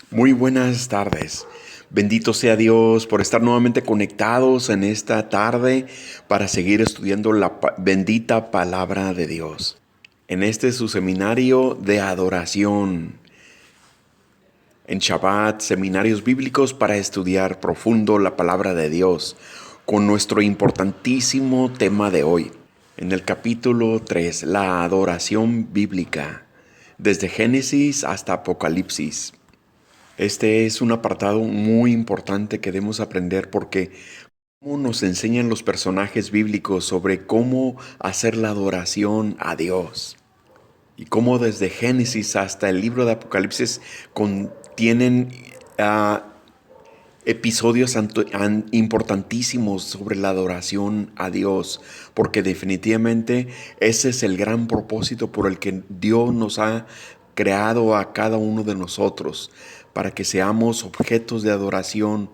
Muy buenas tardes. Bendito sea Dios por estar nuevamente conectados en esta tarde para seguir estudiando la bendita palabra de Dios. En este su seminario de adoración. En Shabbat, seminarios bíblicos para estudiar profundo la palabra de Dios, con nuestro importantísimo tema de hoy. En el capítulo 3, la adoración bíblica, desde Génesis hasta Apocalipsis. Este es un apartado muy importante que debemos aprender porque cómo nos enseñan los personajes bíblicos sobre cómo hacer la adoración a Dios. Y cómo desde Génesis hasta el libro de Apocalipsis contienen episodios importantísimos sobre la adoración a Dios, porque definitivamente ese es el gran propósito por el que Dios nos ha creado a cada uno de nosotros, para que seamos objetos de adoración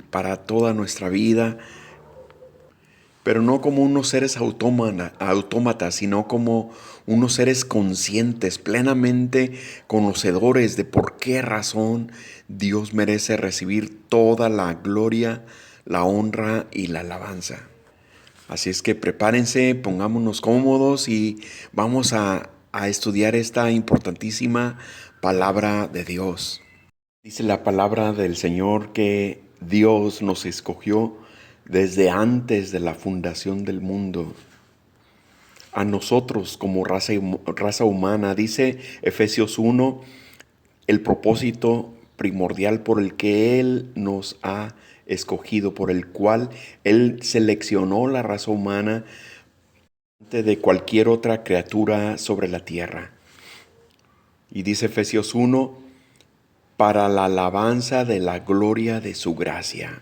para toda nuestra vida, pero no como unos seres autómatas, sino como unos seres conscientes, plenamente conocedores de por qué razón Dios merece recibir toda la gloria, la honra y la alabanza. Así es que prepárense, pongámonos cómodos y vamos a estudiar esta importantísima palabra de Dios. Dice la palabra del Señor que Dios nos escogió desde antes de la fundación del mundo. A nosotros como raza humana, dice Efesios 1, el propósito primordial por el que Él nos ha escogido, por el cual Él seleccionó la raza humana antes de cualquier otra criatura sobre la tierra. Y dice Efesios 1, para la alabanza de la gloria de su gracia.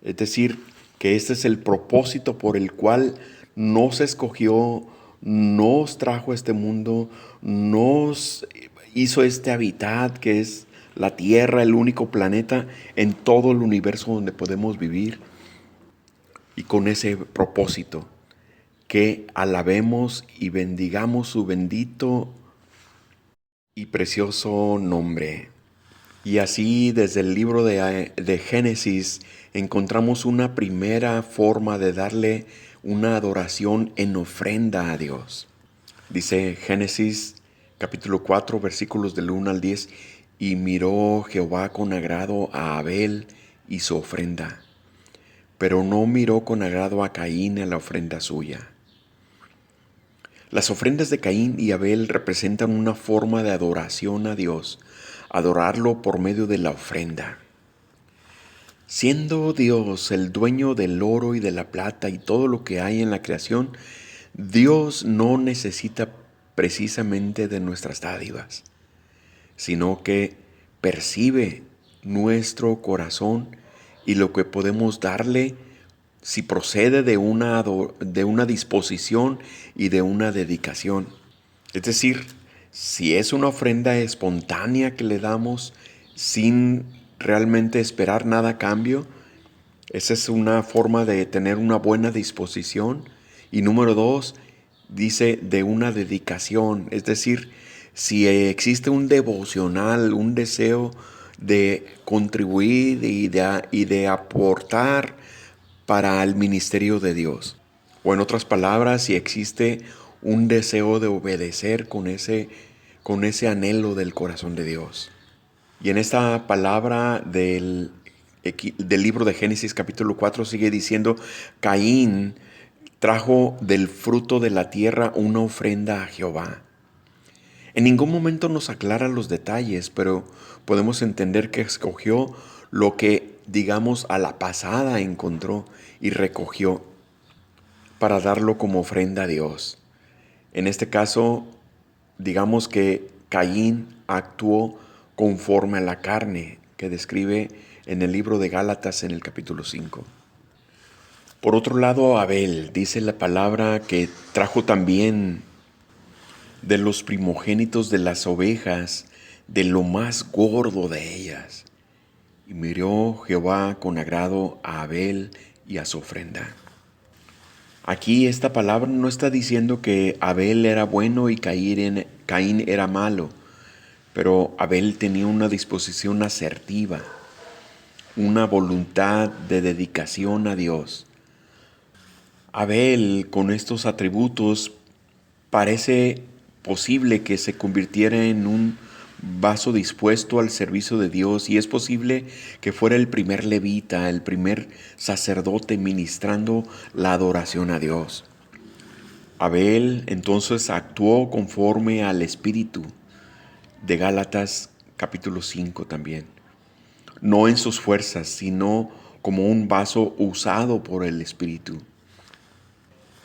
Es decir, que este es el propósito por el cual nos escogió, nos trajo a este mundo, nos hizo este hábitat que es la Tierra, el único planeta en todo el universo donde podemos vivir. Y con ese propósito, que alabemos y bendigamos su bendito y precioso nombre. Y así desde el libro de Génesis encontramos una primera forma de darle una adoración en ofrenda a Dios. Dice Génesis capítulo 4 versículos del 1 al 10, y miró Jehová con agrado a Abel y su ofrenda, pero no miró con agrado a Caín y la ofrenda suya. Las ofrendas de Caín y Abel representan una forma de adoración a Dios, adorarlo por medio de la ofrenda. Siendo Dios el dueño del oro y de la plata y todo lo que hay en la creación, Dios no necesita precisamente de nuestras dádivas, sino que percibe nuestro corazón y lo que podemos darle si procede de una disposición y de una dedicación. Es decir, si es una ofrenda espontánea que le damos sin realmente esperar nada a cambio, esa es una forma de tener una buena disposición. Y número dos, dice de una dedicación, es decir, si existe un devocional, un deseo de contribuir y de aportar para el ministerio de Dios. O en otras palabras, si existe un deseo de obedecer con ese anhelo del corazón de Dios. Y en esta palabra del libro de Génesis capítulo 4 sigue diciendo, Caín trajo del fruto de la tierra una ofrenda a Jehová. En ningún momento nos aclara los detalles, pero podemos entender que escogió lo que, digamos, a la pasada encontró y recogió para darlo como ofrenda a Dios. En este caso, digamos que Caín actuó conforme a la carne que describe en el libro de Gálatas en el capítulo 5. Por otro lado, Abel dice la palabra que trajo también de los primogénitos de las ovejas, de lo más gordo de ellas. Y miró Jehová con agrado a Abel y a su ofrenda. Aquí esta palabra no está diciendo que Abel era bueno y Caín era malo. Pero Abel tenía una disposición asertiva, una voluntad de dedicación a Dios. Abel, con estos atributos, parece posible que se convirtiera en un vaso dispuesto al servicio de Dios, y es posible que fuera el primer levita, el primer sacerdote ministrando la adoración a Dios. Abel entonces actuó conforme al espíritu de Gálatas capítulo 5 también, no en sus fuerzas, sino como un vaso usado por el espíritu.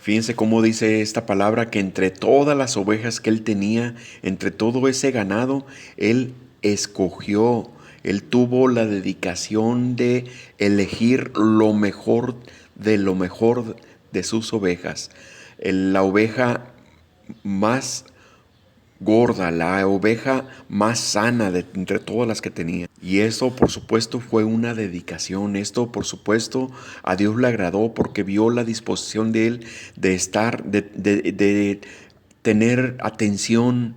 Fíjense cómo dice esta palabra, que entre todas las ovejas que él tenía, entre todo ese ganado, él escogió, él tuvo la dedicación de elegir lo mejor de sus ovejas. La oveja más gorda, la oveja más sana de entre todas las que tenía. Y esto, por supuesto, fue una dedicación. Esto, por supuesto, a Dios le agradó porque vio la disposición de él de estar, de tener atención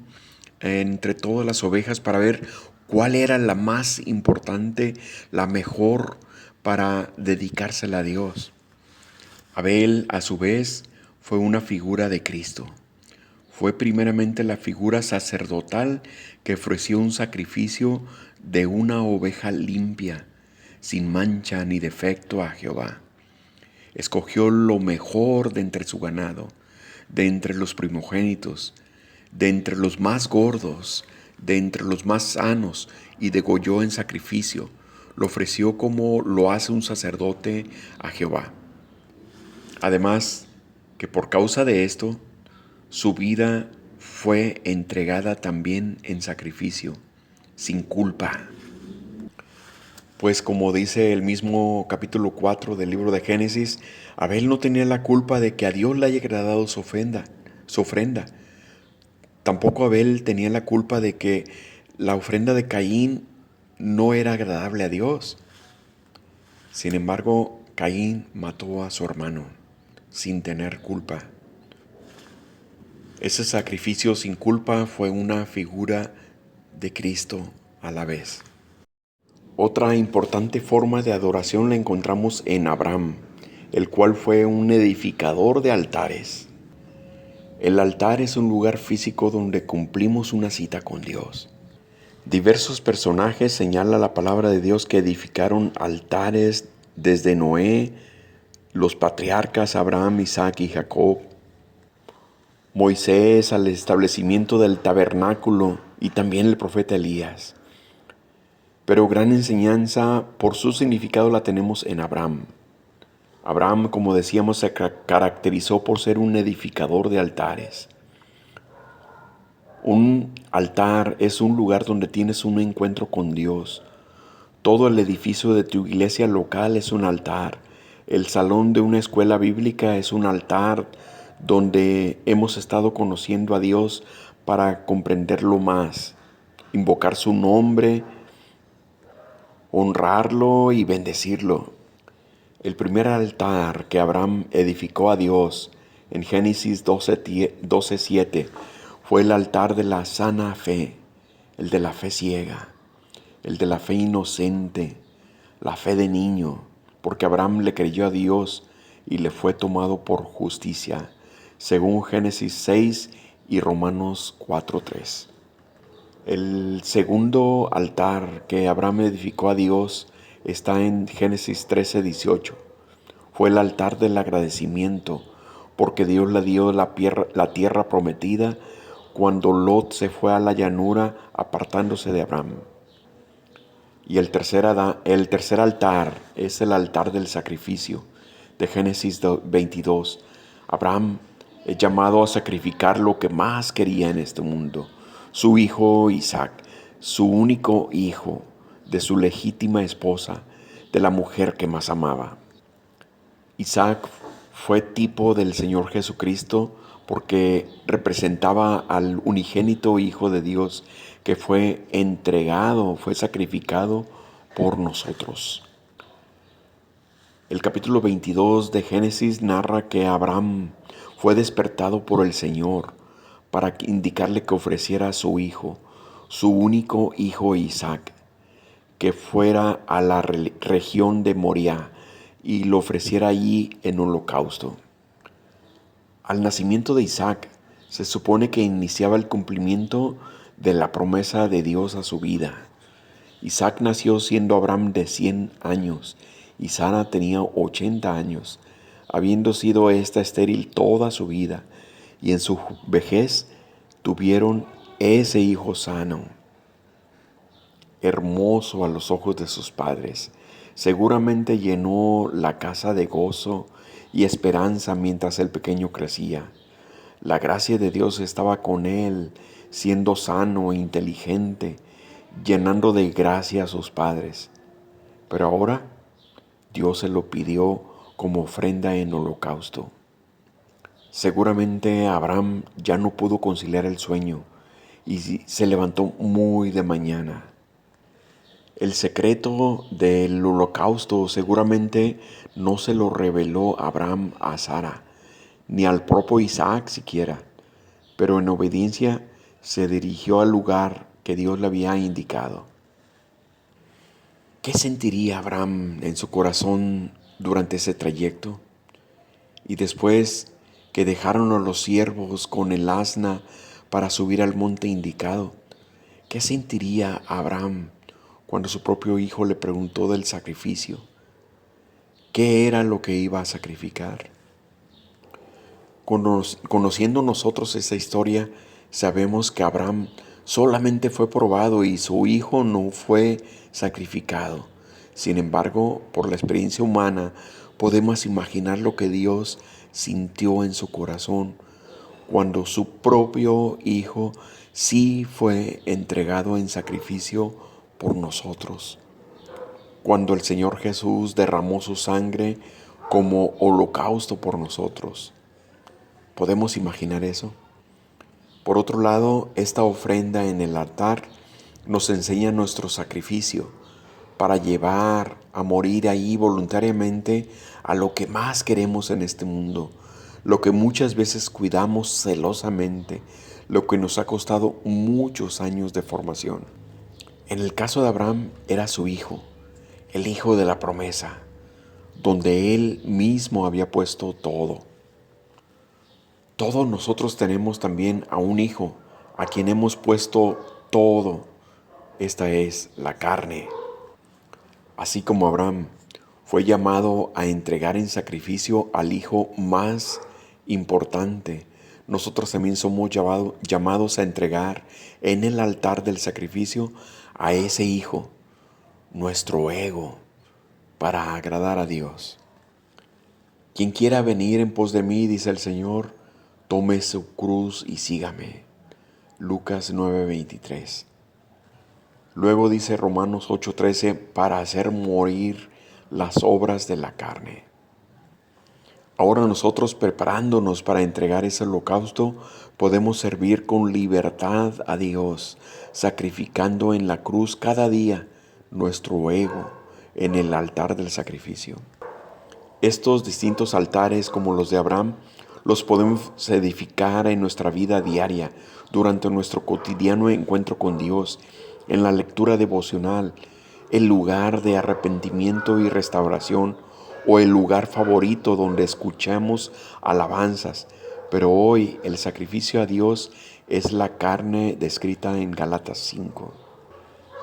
entre todas las ovejas para ver cuál era la más importante, la mejor para dedicársela a Dios. Abel, a su vez, fue una figura de Cristo. Fue primeramente la figura sacerdotal que ofreció un sacrificio de una oveja limpia, sin mancha ni defecto a Jehová. Escogió lo mejor de entre su ganado, de entre los primogénitos, de entre los más gordos, de entre los más sanos, y degolló en sacrificio. Lo ofreció como lo hace un sacerdote a Jehová. Además, que por causa de esto, su vida fue entregada también en sacrificio, sin culpa. Pues como dice el mismo capítulo 4 del libro de Génesis, Abel no tenía la culpa de que a Dios le haya agradado su ofrenda. Tampoco Abel tenía la culpa de que la ofrenda de Caín no era agradable a Dios. Sin embargo, Caín mató a su hermano sin tener culpa. Ese sacrificio sin culpa fue una figura de Cristo a la vez. Otra importante forma de adoración la encontramos en Abraham, el cual fue un edificador de altares. El altar es un lugar físico donde cumplimos una cita con Dios. Diversos personajes señala la palabra de Dios que edificaron altares, desde Noé, los patriarcas Abraham, Isaac y Jacob, Moisés al establecimiento del tabernáculo, y también el profeta Elías. Pero gran enseñanza por su significado la tenemos en Abraham. Abraham, como decíamos, se caracterizó por ser un edificador de altares. Un altar es un lugar donde tienes un encuentro con Dios. Todo el edificio de tu iglesia local es un altar. El salón de una escuela bíblica es un altar donde hemos estado conociendo a Dios para comprenderlo más, invocar su nombre, honrarlo y bendecirlo. El primer altar que Abraham edificó a Dios en Génesis 12:7 fue el altar de la sana fe, el de la fe ciega, el de la fe inocente, la fe de niño, porque Abraham le creyó a Dios y le fue tomado por justicia, según Génesis 6 y Romanos 4:3. El segundo altar que Abraham edificó a Dios está en Génesis 13:18. Fue el altar del agradecimiento, porque Dios le dio la tierra prometida cuando Lot se fue a la llanura apartándose de Abraham. Y el tercer altar es el altar del sacrificio de Génesis 22. Abraham es llamado a sacrificar lo que más quería en este mundo, su hijo Isaac, su único hijo, de su legítima esposa, de la mujer que más amaba. Isaac fue tipo del Señor Jesucristo porque representaba al unigénito Hijo de Dios que fue entregado, fue sacrificado por nosotros. El capítulo 22 de Génesis narra que Abraham fue despertado por el Señor para indicarle que ofreciera a su hijo, su único hijo Isaac, que fuera a la región de Moriah y lo ofreciera allí en holocausto. Al nacimiento de Isaac se supone que iniciaba el cumplimiento de la promesa de Dios a su vida. Isaac nació siendo Abraham de 100 años y Sara tenía 80 años, habiendo sido ésta estéril toda su vida, y en su vejez tuvieron ese hijo sano, hermoso a los ojos de sus padres. Seguramente llenó la casa de gozo y esperanza mientras el pequeño crecía. La gracia de Dios estaba con él, siendo sano e inteligente, llenando de gracia a sus padres. Pero ahora Dios se lo pidió como ofrenda en holocausto. Seguramente Abraham ya no pudo conciliar el sueño y se levantó muy de mañana. El secreto del holocausto seguramente no se lo reveló Abraham a Sara, ni al propio Isaac siquiera, pero en obediencia se dirigió al lugar que Dios le había indicado. ¿Qué sentiría Abraham en su corazón durante ese trayecto? Y después que dejaron a los siervos con el asna para subir al monte indicado, ¿qué sentiría Abraham cuando su propio hijo le preguntó del sacrificio? ¿Qué era lo que iba a sacrificar? Conociendo nosotros esa historia, sabemos que Abraham solamente fue probado y su hijo no fue sacrificado. Sin embargo, por la experiencia humana, podemos imaginar lo que Dios sintió en su corazón cuando su propio hijo sí fue entregado en sacrificio por nosotros. Cuando el Señor Jesús derramó su sangre como holocausto por nosotros. ¿Podemos imaginar eso? Por otro lado, esta ofrenda en el altar nos enseña nuestro sacrificio para llevar a morir ahí voluntariamente a lo que más queremos en este mundo, lo que muchas veces cuidamos celosamente, lo que nos ha costado muchos años de formación. En el caso de Abraham era su hijo, el hijo de la promesa, donde él mismo había puesto todo. Todos nosotros tenemos también a un hijo, a quien hemos puesto todo. Esta es la carne. Así como Abraham fue llamado a entregar en sacrificio al hijo más importante, nosotros también somos llamados a entregar en el altar del sacrificio a ese hijo, nuestro ego, para agradar a Dios. Quien quiera venir en pos de mí, dice el Señor, tome su cruz y sígame. Lucas 9:23. Luego dice Romanos 8:13, para hacer morir las obras de la carne. Ahora nosotros, preparándonos para entregar ese holocausto, podemos servir con libertad a Dios, sacrificando en la cruz cada día nuestro ego en el altar del sacrificio. Estos distintos altares, como los de Abraham, los podemos edificar en nuestra vida diaria, durante nuestro cotidiano encuentro con Dios, en la lectura devocional, el lugar de arrepentimiento y restauración, o el lugar favorito donde escuchamos alabanzas. Pero hoy el sacrificio a Dios es la carne descrita en Gálatas 5.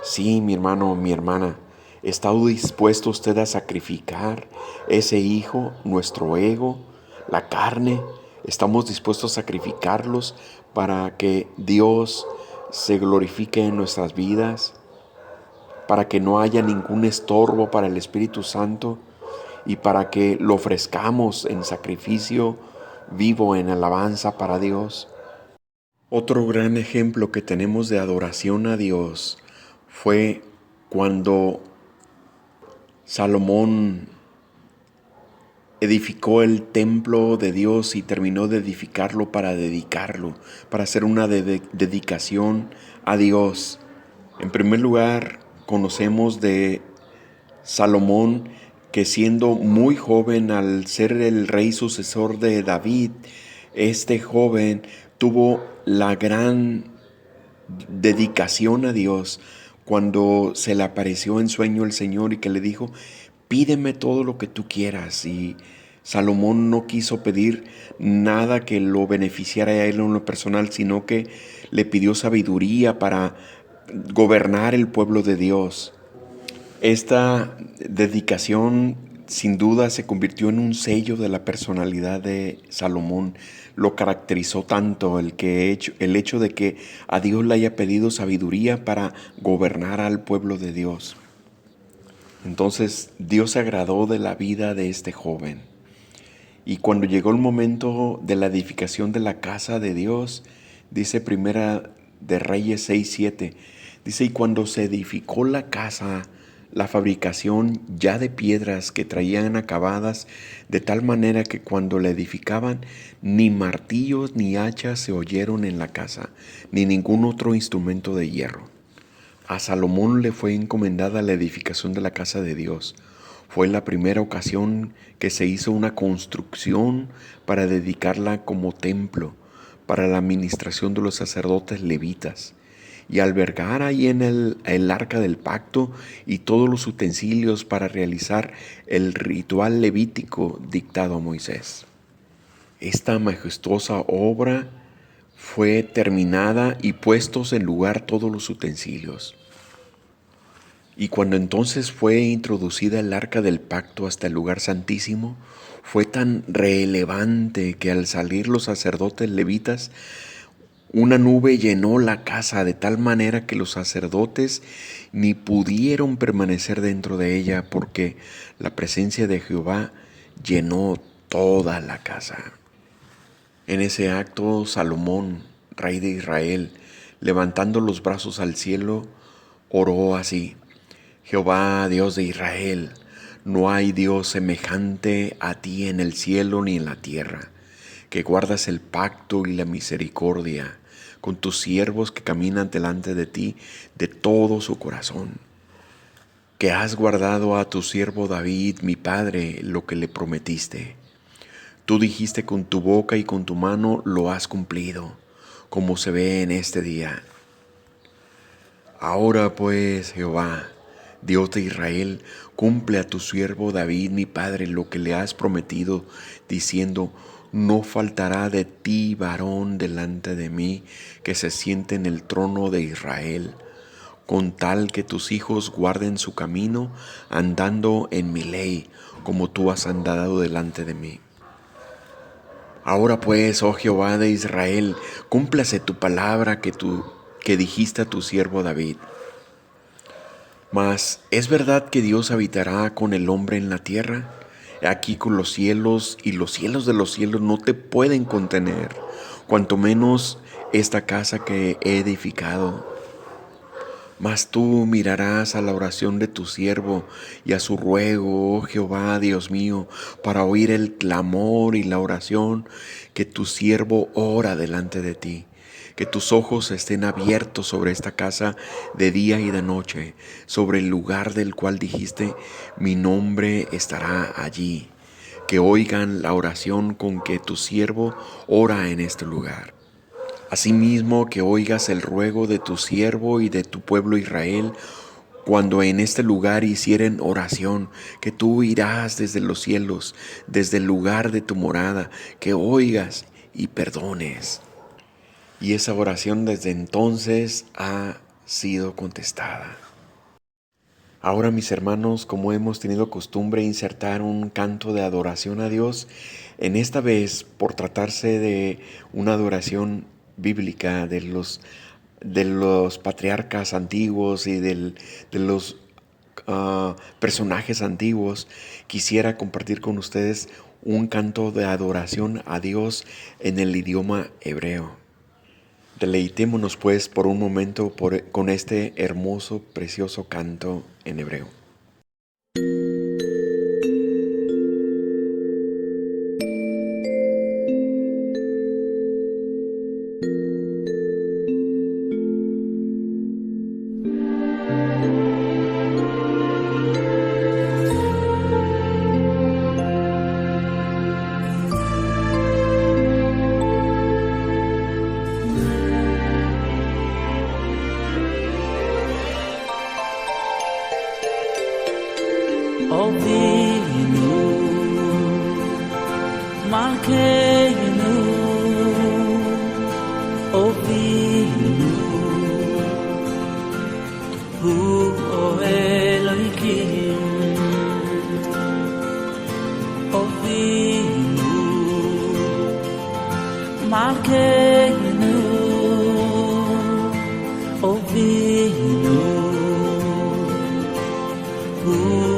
Sí, mi hermano, mi hermana, ¿está dispuesto usted a sacrificar ese hijo, nuestro ego, la carne? ¿Estamos dispuestos a sacrificarlos para que Dios se glorifique en nuestras vidas? Para que no haya ningún estorbo para el Espíritu Santo y para que lo ofrezcamos en sacrificio vivo, en alabanza para Dios. Otro gran ejemplo que tenemos de adoración a Dios fue cuando Salomón edificó el templo de Dios y terminó de edificarlo para dedicarlo, para hacer una dedicación a Dios. En primer lugar, conocemos de Salomón que siendo muy joven, al ser el rey sucesor de David, este joven tuvo la gran dedicación a Dios cuando se le apareció en sueño el Señor y que le dijo, pídeme todo lo que tú quieras. Y Salomón no quiso pedir nada que lo beneficiara a él en lo personal, sino que le pidió sabiduría para gobernar el pueblo de Dios. Esta dedicación sin duda se convirtió en un sello de la personalidad de Salomón. Lo caracterizó tanto el hecho de que a Dios le haya pedido sabiduría para gobernar al pueblo de Dios. Entonces Dios se agradó de la vida de este joven. Y cuando llegó el momento de la edificación de la casa de Dios, dice Primera de Reyes 6:7, dice, y cuando se edificó la casa, la fabricación ya de piedras que traían acabadas, de tal manera que cuando la edificaban, ni martillos ni hachas se oyeron en la casa, ni ningún otro instrumento de hierro. A Salomón le fue encomendada la edificación de la casa de Dios. Fue la primera ocasión que se hizo una construcción para dedicarla como templo para la administración de los sacerdotes levitas y albergar ahí en el arca del pacto y todos los utensilios para realizar el ritual levítico dictado a Moisés. Esta majestuosa obra fue terminada y puestos en lugar todos los utensilios. Y cuando entonces fue introducida el arca del pacto hasta el lugar santísimo, fue tan relevante que al salir los sacerdotes levitas, una nube llenó la casa de tal manera que los sacerdotes ni pudieron permanecer dentro de ella porque la presencia de Jehová llenó toda la casa. En ese acto, Salomón, rey de Israel, levantando los brazos al cielo, oró así: Jehová, Dios de Israel, no hay Dios semejante a ti en el cielo ni en la tierra, que guardas el pacto y la misericordia con tus siervos que caminan delante de ti de todo su corazón, que has guardado a tu siervo David, mi padre, lo que le prometiste. Tú dijiste con tu boca y con tu mano lo has cumplido, como se ve en este día. Ahora pues, Jehová, Dios de Israel, cumple a tu siervo David, mi padre, lo que le has prometido, diciendo, no faltará de ti varón delante de mí que se siente en el trono de Israel, con tal que tus hijos guarden su camino, andando en mi ley, como tú has andado delante de mí. Ahora pues, oh Jehová de Israel, cúmplase tu palabra que dijiste a tu siervo David. Mas, ¿es verdad que Dios habitará con el hombre en la tierra? Aquí con los cielos y los cielos de los cielos no te pueden contener, cuanto menos esta casa que he edificado. Mas tú mirarás a la oración de tu siervo y a su ruego, oh Jehová, Dios mío, para oír el clamor y la oración que tu siervo ora delante de ti. Que tus ojos estén abiertos sobre esta casa de día y de noche, sobre el lugar del cual dijiste, mi nombre estará allí. Que oigan la oración con que tu siervo ora en este lugar. Asimismo, que oigas el ruego de tu siervo y de tu pueblo Israel, cuando en este lugar hicieren oración, que tú irás desde los cielos, desde el lugar de tu morada, que oigas y perdones. Y esa oración desde entonces ha sido contestada. Ahora, mis hermanos, como hemos tenido costumbre insertar un canto de adoración a Dios, en esta vez, por tratarse de una adoración bíblica de los patriarcas antiguos y de los personajes antiguos, quisiera compartir con ustedes un canto de adoración a Dios en el idioma hebreo. Deleitémonos pues por un momento con este hermoso, precioso canto en hebreo. Ovinu, Malkeinu, Ovinu, Hu Elohim, Ovinu, Malkeinu, Ovinu, Hu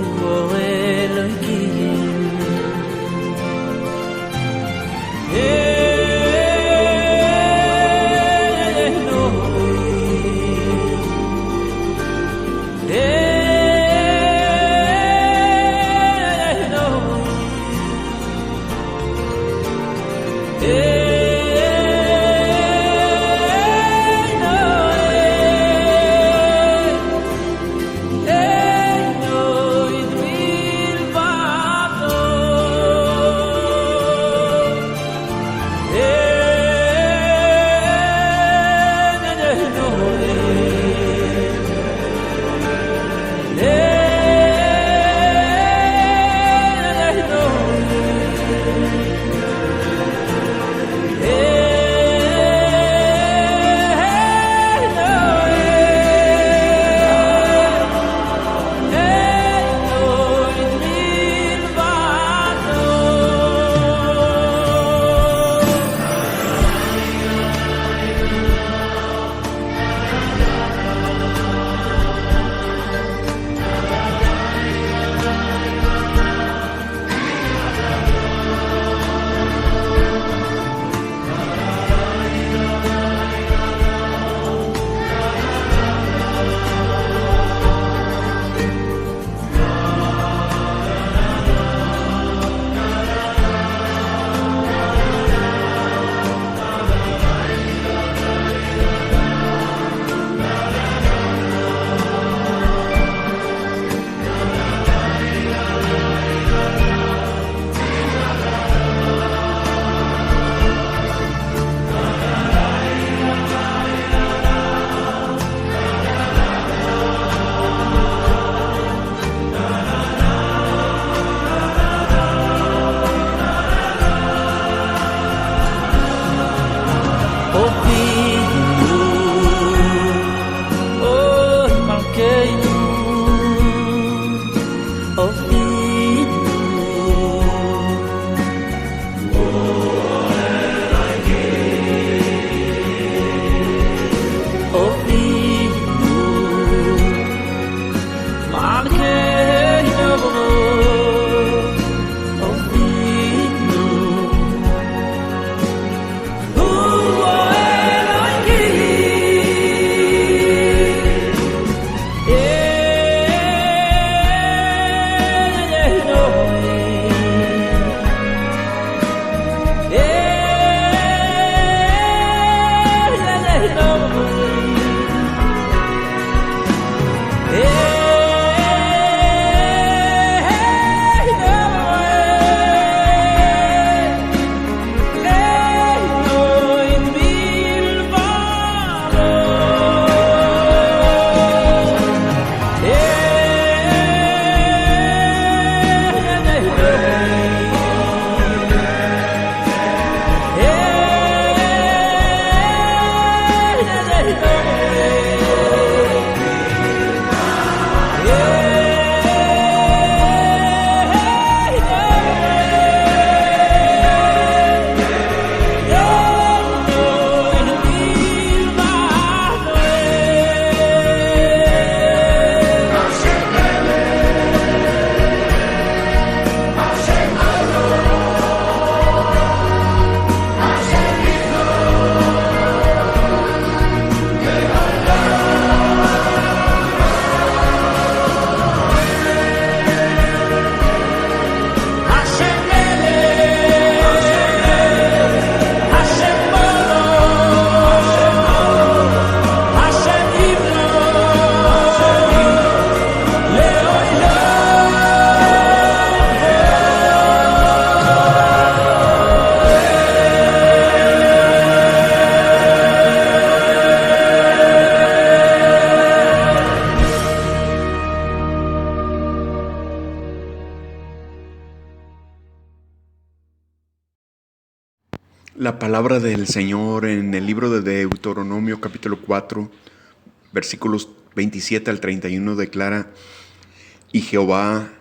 La palabra del Señor en el libro de Deuteronomio capítulo 4, versículos 27 al 31 declara: Y Jehová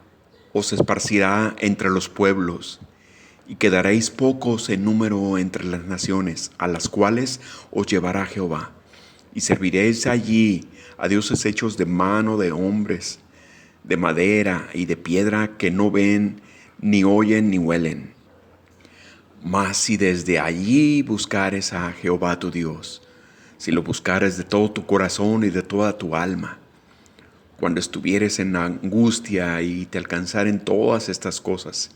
os esparcirá entre los pueblos, y quedaréis pocos en número entre las naciones, a las cuales os llevará Jehová. Y serviréis allí a dioses hechos de mano de hombres, de madera y de piedra, que no ven, ni oyen, ni huelen. Mas si desde allí buscares a Jehová tu Dios, si lo buscares de todo tu corazón y de toda tu alma, cuando estuvieres en angustia y te alcanzaren todas estas cosas,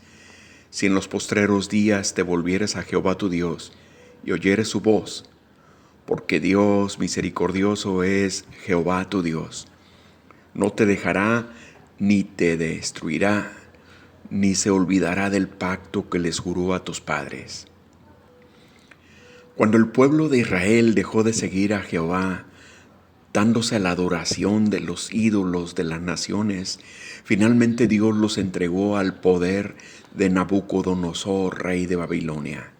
si en los postreros días te volvieres a Jehová tu Dios y oyeres su voz, porque Dios misericordioso es Jehová tu Dios, no te dejará ni te destruirá, ni se olvidará del pacto que les juró a tus padres. Cuando el pueblo de Israel dejó de seguir a Jehová, dándose a la adoración de los ídolos de las naciones, finalmente Dios los entregó al poder de Nabucodonosor, rey de Babilonia.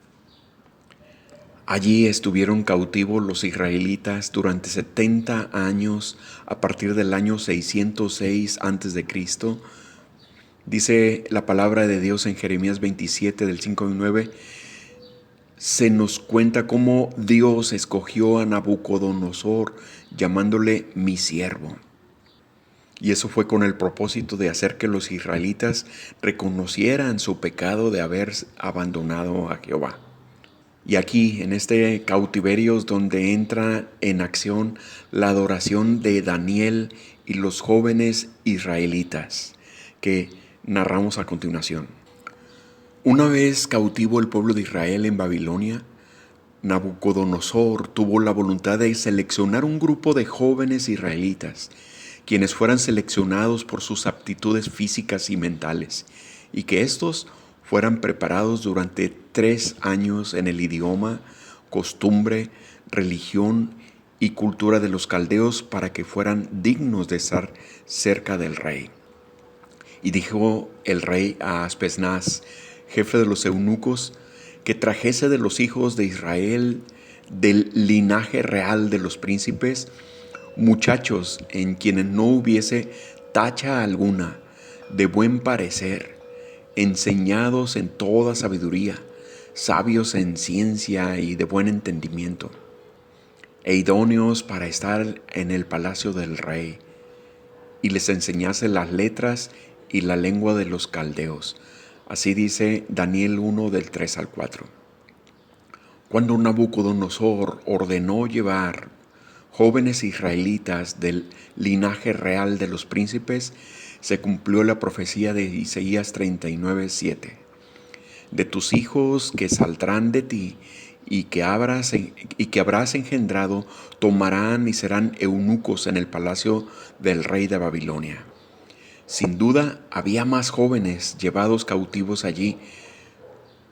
Allí estuvieron cautivos los israelitas durante 70 años a partir del año 606 a.C. Dice la palabra de Dios en Jeremías 27 del 5 al 9, se nos cuenta cómo Dios escogió a Nabucodonosor llamándole mi siervo. Y eso fue con el propósito de hacer que los israelitas reconocieran su pecado de haber abandonado a Jehová. Y aquí, en este cautiverio, es donde entra en acción la adoración de Daniel y los jóvenes israelitas, que narramos a continuación. Una vez cautivo el pueblo de Israel en Babilonia, Nabucodonosor tuvo la voluntad de seleccionar un grupo de jóvenes israelitas, quienes fueran seleccionados por sus aptitudes físicas y mentales, y que éstos fueran preparados durante 3 años en el idioma, costumbre, religión y cultura de los caldeos, para que fueran dignos de estar cerca del rey. Y dijo el rey a Aspenaz, jefe de los eunucos, que trajese de los hijos de Israel, del linaje real de los príncipes, muchachos en quienes no hubiese tacha alguna, de buen parecer, enseñados en toda sabiduría, sabios en ciencia y de buen entendimiento, e idóneos para estar en el palacio del rey, y les enseñase las letras y la lengua de los caldeos. Así dice Daniel 1 del 3 al 4. Cuando Nabucodonosor ordenó llevar jóvenes israelitas del linaje real de los príncipes, se cumplió la profecía de Isaías 39:7. De tus hijos que saldrán de ti y que habrás engendrado, tomarán y serán eunucos en el palacio del rey de Babilonia. Sin duda había más jóvenes llevados cautivos allí,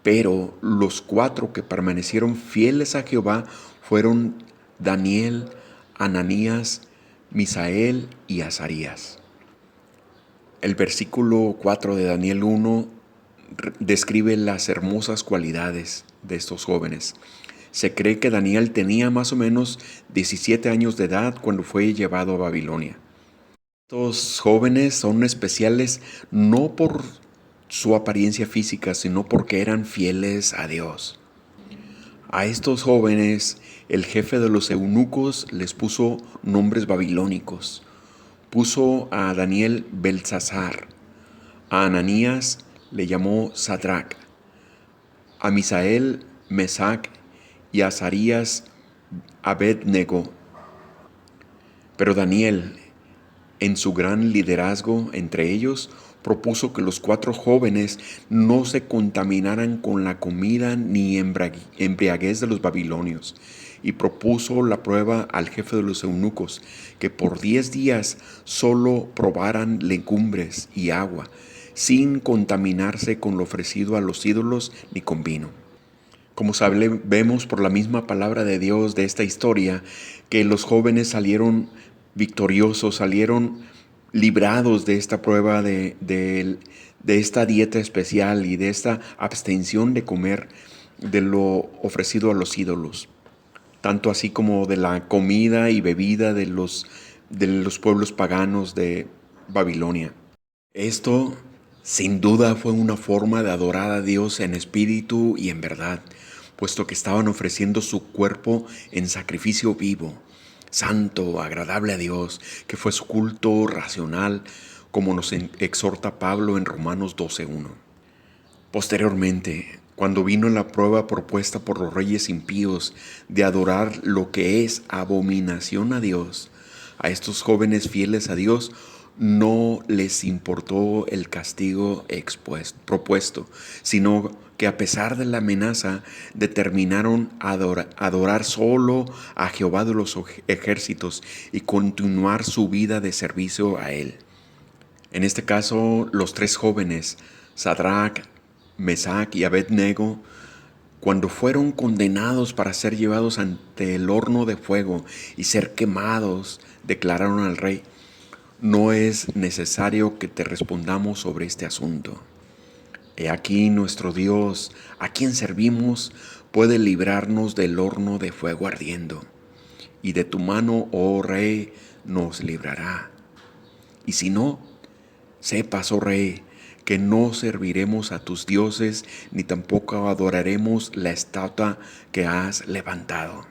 pero los 4 que permanecieron fieles a Jehová fueron Daniel, Ananías, Misael y Azarías. El versículo 4 de Daniel 1 describe las hermosas cualidades de estos jóvenes. Se cree que Daniel tenía más o menos 17 años de edad cuando fue llevado a Babilonia. Estos jóvenes son especiales no por su apariencia física, sino porque eran fieles a Dios. A estos jóvenes, el jefe de los eunucos les puso nombres babilónicos. Puso a Daniel Beltsasar, a Ananías le llamó Sadrac, a Misael Mesac y a Azarías Abednego. Pero Daniel, en su gran liderazgo entre ellos, propuso que los 4 jóvenes no se contaminaran con la comida ni embriaguez de los babilonios, y propuso la prueba al jefe de los eunucos, que por 10 días solo probaran legumbres y agua, sin contaminarse con lo ofrecido a los ídolos ni con vino. Como vemos por la misma palabra de Dios de esta historia, que los jóvenes salieron victoriosos, salieron librados de esta prueba, de esta dieta especial y de esta abstención de comer de lo ofrecido a los ídolos, tanto así como de la comida y bebida de los pueblos paganos de Babilonia. Esto, sin duda, fue una forma de adorar a Dios en espíritu y en verdad, puesto que estaban ofreciendo su cuerpo en sacrificio vivo, santo, agradable a Dios, que fue su culto racional, como nos exhorta Pablo en Romanos 12:1. Posteriormente, cuando vino la prueba propuesta por los reyes impíos de adorar lo que es abominación a Dios, a estos jóvenes fieles a Dios no les importó el castigo propuesto, sino que a pesar de la amenaza determinaron adorar solo a Jehová de los ejércitos y continuar su vida de servicio a Él. En este caso, los tres jóvenes, Sadrach, Mesach y Abednego, cuando fueron condenados para ser llevados ante el horno de fuego y ser quemados, declararon al rey: no es necesario que te respondamos sobre este asunto. He aquí nuestro Dios, a quien servimos, puede librarnos del horno de fuego ardiendo, y de tu mano, oh rey, nos librará. Y si no, sepas, oh rey, que no serviremos a tus dioses, ni tampoco adoraremos la estatua que has levantado.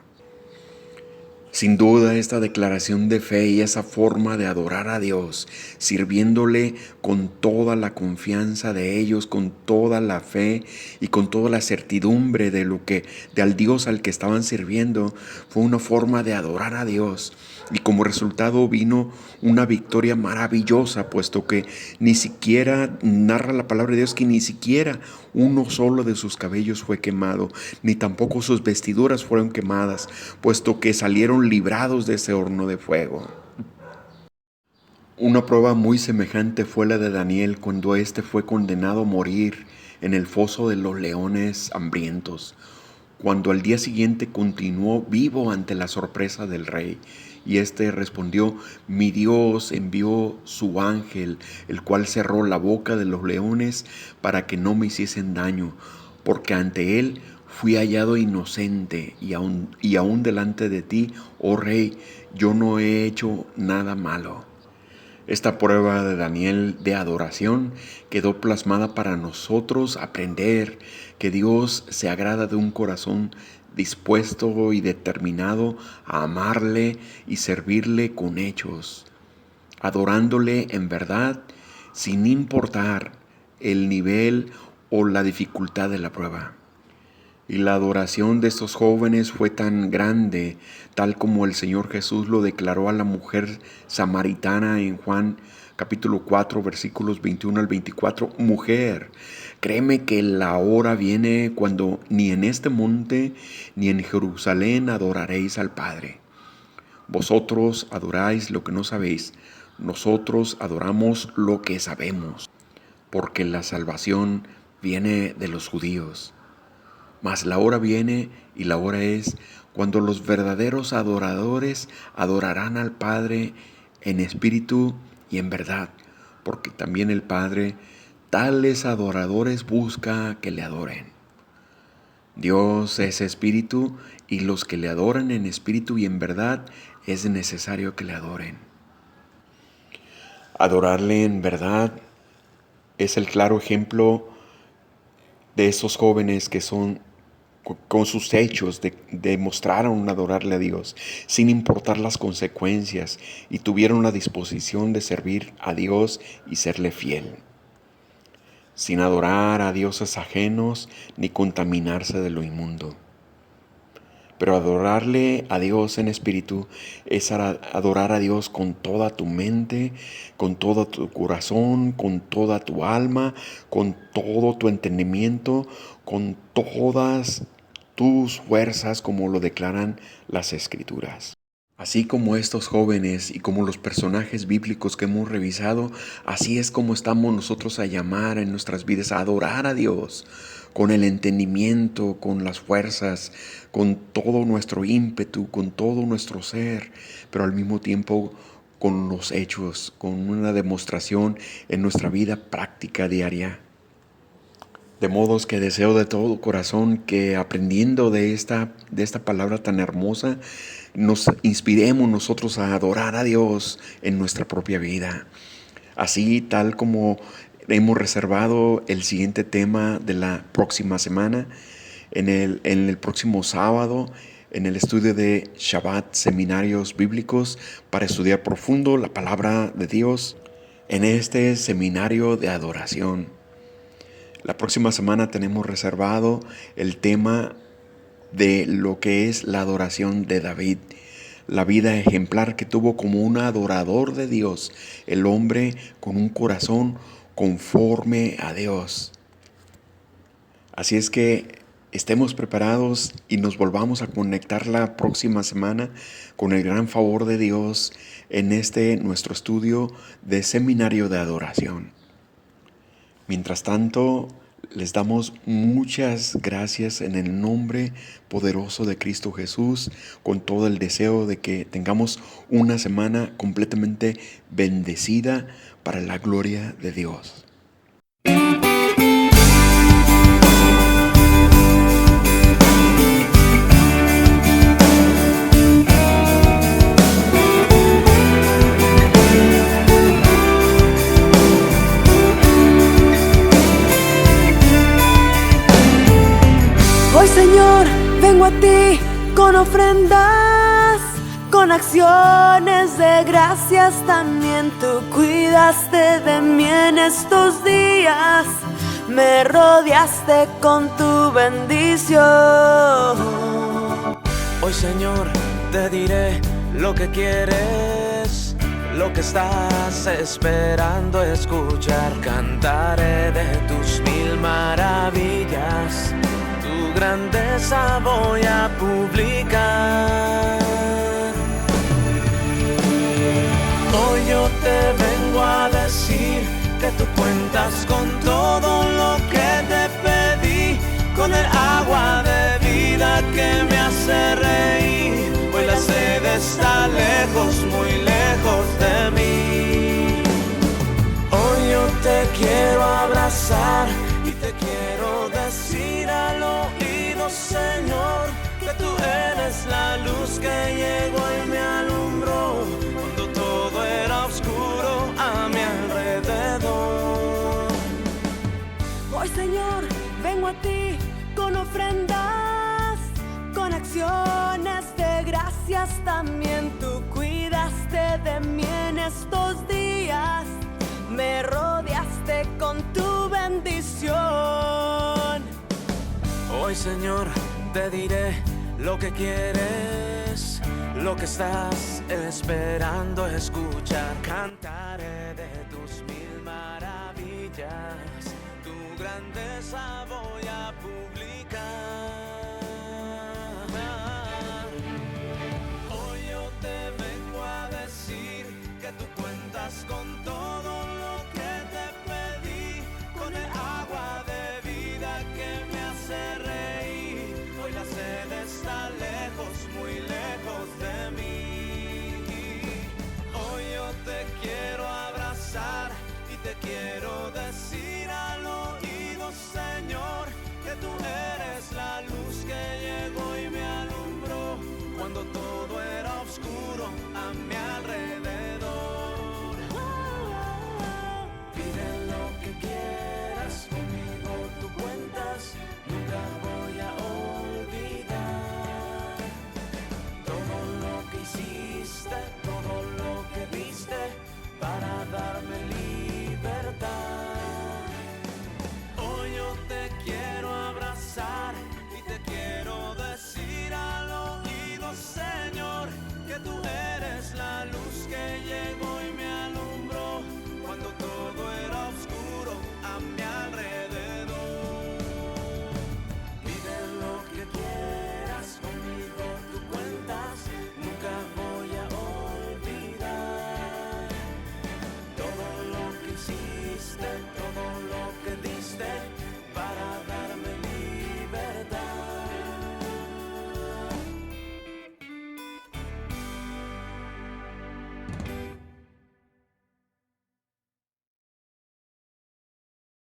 Sin duda, esta declaración de fe y esa forma de adorar a Dios, sirviéndole con toda la confianza de ellos, con toda la fe y con toda la certidumbre de al Dios al que estaban sirviendo, fue una forma de adorar a Dios. Y como resultado vino una victoria maravillosa, puesto que ni siquiera, narra la palabra de Dios, que ni siquiera uno solo de sus cabellos fue quemado, ni tampoco sus vestiduras fueron quemadas, puesto que salieron librados de ese horno de fuego. Una prueba muy semejante fue la de Daniel cuando éste fue condenado a morir en el foso de los leones hambrientos, cuando al día siguiente continuó vivo ante la sorpresa del rey. Y éste respondió: mi Dios envió su ángel, el cual cerró la boca de los leones para que no me hiciesen daño, porque ante él fui hallado inocente, y aún delante de ti, oh rey, yo no he hecho nada malo. Esta prueba de Daniel de adoración quedó plasmada para nosotros aprender que Dios se agrada de un corazón dispuesto y determinado a amarle y servirle con hechos, adorándole en verdad sin importar el nivel o la dificultad de la prueba. Y la adoración de estos jóvenes fue tan grande, tal como el Señor Jesús lo declaró a la mujer samaritana en Juan capítulo 4, versículos 21 al 24. Mujer, créeme que la hora viene cuando ni en este monte ni en Jerusalén adoraréis al Padre. Vosotros adoráis lo que no sabéis, nosotros adoramos lo que sabemos, porque la salvación viene de los judíos. Mas la hora viene, y la hora es, cuando los verdaderos adoradores adorarán al Padre en espíritu y en verdad, porque también el Padre tales adoradores busca que le adoren. Dios es espíritu, y los que le adoran en espíritu y en verdad es necesario que le adoren. Adorarle en verdad es el claro ejemplo de esos jóvenes que con sus hechos demostraron adorarle a Dios sin importar las consecuencias, y tuvieron la disposición de servir a Dios y serle fiel, sin adorar a dioses ajenos ni contaminarse de lo inmundo. Pero adorarle a Dios en espíritu es adorar a Dios con toda tu mente, con todo tu corazón, con toda tu alma, con todo tu entendimiento, con todas tus fuerzas, como lo declaran las Escrituras. Así como estos jóvenes y como los personajes bíblicos que hemos revisado, así es como estamos nosotros a llamar en nuestras vidas a adorar a Dios con el entendimiento, con las fuerzas, con todo nuestro ímpetu, con todo nuestro ser, pero al mismo tiempo con los hechos, con una demostración en nuestra vida práctica diaria. De modos que deseo de todo corazón que aprendiendo de esta palabra tan hermosa, nos inspiremos nosotros a adorar a Dios en nuestra propia vida. Así tal como hemos reservado el siguiente tema de la próxima semana, en el próximo sábado, en el estudio de Shabbat, seminarios bíblicos, para estudiar profundo la palabra de Dios en este seminario de adoración. La próxima semana tenemos reservado el tema de lo que es la adoración de David, la vida ejemplar que tuvo como un adorador de Dios, el hombre con un corazón conforme a Dios. Así es que estemos preparados y nos volvamos a conectar la próxima semana con el gran favor de Dios en nuestro estudio de seminario de adoración. Mientras tanto, les damos muchas gracias en el nombre poderoso de Cristo Jesús, con todo el deseo de que tengamos una semana completamente bendecida para la gloria de Dios. Hoy, Señor, vengo a ti con ofrendas, con acciones de gracias. También tú cuidaste de mí en estos días, me rodeaste con tu bendición. Hoy, Señor, te diré lo que quieres, lo que estás esperando escuchar. Cantaré de tus mil maravillas, tu grandeza voy a publicar. Hoy yo te vengo a decir que tú cuentas con todo lo que te pedí, con el agua de vida que me hace reír. Hoy la sed está lejos, muy lejos de mí. Hoy yo te quiero abrazar y te quiero decir al oído, Señor, que tú eres la luz que llegó y me alumbró cuando todo era oscuro a mi alrededor. Hoy, Señor, vengo a ti con ofrendas, con acciones de gracias. También tú cuidaste de mí en estos días, me rodeaste con tu bendición. Hoy, Señor, te diré lo que quieres, lo que estás esperando escuchar. Cantaré de tus mil maravillas, tu grandeza voy a publicar. Hoy yo te vengo a decir que tú cuentas con todo lo que te pedí, con el agua de vida que me hace reír. Hoy la sed está lejos, muy lejos de mí. Hoy yo te quiero abrazar y te quiero decir al oído, Señor, que tú eres la luz que llegó y me alumbró cuando todo era oscuro a mi alrededor.